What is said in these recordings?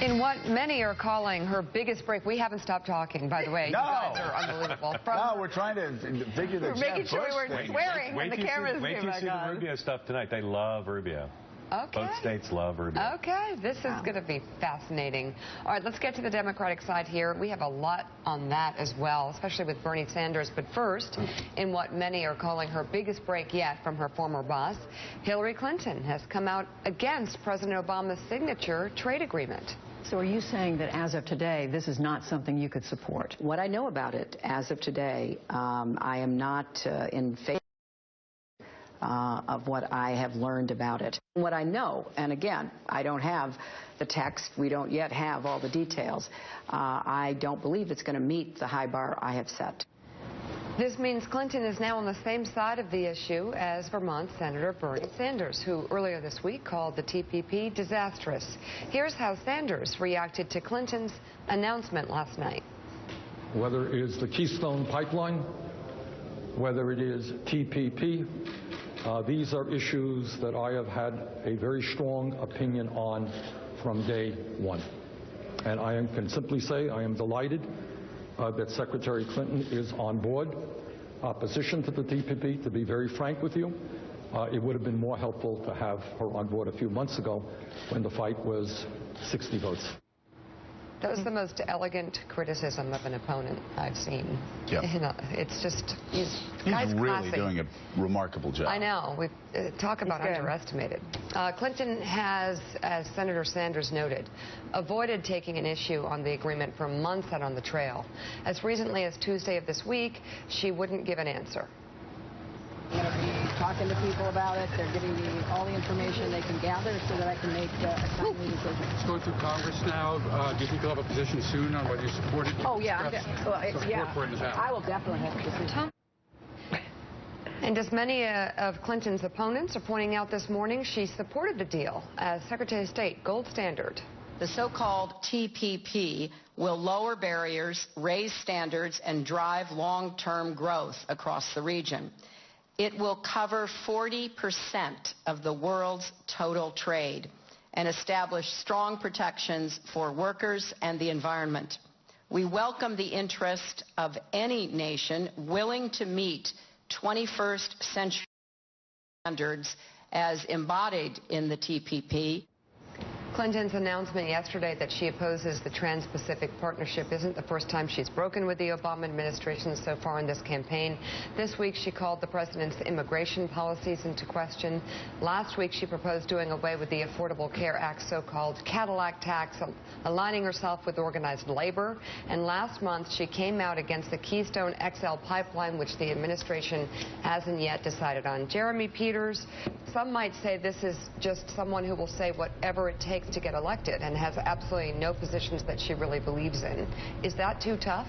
In what many are calling her biggest break, we haven't stopped talking, by the way. No. You guys are unbelievable. No, we're trying to figure this out. We're making sure we weren't swearing when the cameras Wait till you see the Rubio stuff tonight. They love Rubio. Okay. Both states love Rubio. Okay, this is going to be fascinating. All right, let's get to the Democratic side here. We have a lot on that as well, especially with Bernie Sanders. But first, in what many are calling her biggest break yet from her former boss, Hillary Clinton has come out against President Obama's signature trade agreement. So are you saying that as of today, this is not something you could support? What I know about it as of today, I am not in favor of what I have learned about it. What I know, and again, I don't have the text, we don't yet have all the details, I don't believe it's going to meet the high bar I have set. This means Clinton is now on the same side of the issue as Vermont Senator Bernie Sanders, who earlier this week called the TPP disastrous. Here's how Sanders reacted to Clinton's announcement last night. Whether it is the Keystone Pipeline, whether it is TPP, these are issues that I have had a very strong opinion on from day one. And I can simply say I am delighted that Secretary Clinton is on board. Opposition to the TPP, to be very frank with you, it would have been more helpful to have her on board a few months ago when the fight was 60 votes. That was the most elegant criticism of an opponent I've seen. Yep. You know, it's just, he's really classy. doing a remarkable job. I know. We talk about underestimated. Clinton has, as Senator Sanders noted, avoided taking an issue on the agreement for months out on the trail. As recently as Tuesday of this week, she wouldn't give an answer. I'm going to be talking to people about it. They're giving me all the information they can gather so that I can make a timely decision. It's going through Congress now. Do you think you'll have a position soon on whether you support it? Oh, yeah. Support for it in the House. I will definitely have a decision. And as many of Clinton's opponents are pointing out this morning, she supported the deal as Secretary of State, gold standard. The so-called TPP will lower barriers, raise standards, and drive long-term growth across the region. It will cover 40% of the world's total trade and establish strong protections for workers and the environment. We welcome the interest of any nation willing to meet 21st century standards as embodied in the TPP. Clinton's announcement yesterday that she opposes the Trans-Pacific Partnership isn't the first time she's broken with the Obama administration so far in this campaign. This week, she called the president's immigration policies into question. Last week, she proposed doing away with the Affordable Care Act's so-called Cadillac tax, aligning herself with organized labor. And last month, she came out against the Keystone XL pipeline, which the administration hasn't yet decided on. Jeremy Peters, some might say this is just someone who will say whatever it takes to get elected and has absolutely no positions that she really believes in. Is that too tough?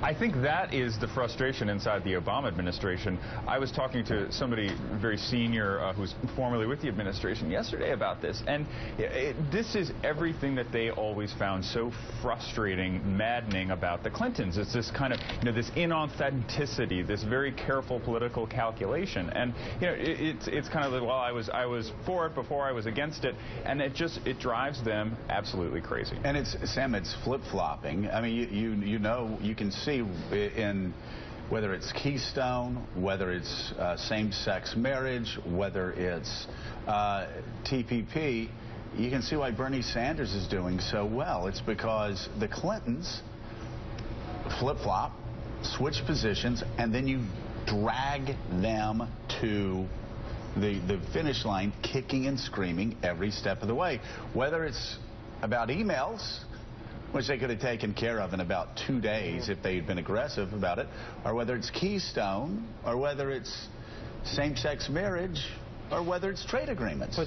I think that is the frustration inside the Obama administration. I was talking to somebody very senior who's formerly with the administration yesterday about this, and this is everything that they always found so frustrating, maddening about the Clintons. It's this kind of, this inauthenticity, this very careful political calculation, and it's kind of, well, I was for it before I was against it, and it drives them absolutely crazy. And it's, Sam, it's flip-flopping. I mean, you can see in whether it's Keystone, whether it's same-sex marriage, whether it's TPP, you can see why Bernie Sanders is doing so well. It's because the Clintons flip-flop, switch positions, and then you drag them to the finish line kicking and screaming every step of the way. Whether it's about emails, which they could have taken care of in about 2 days if they had been aggressive about it, or whether it's Keystone, or whether it's same-sex marriage, or whether it's trade agreements.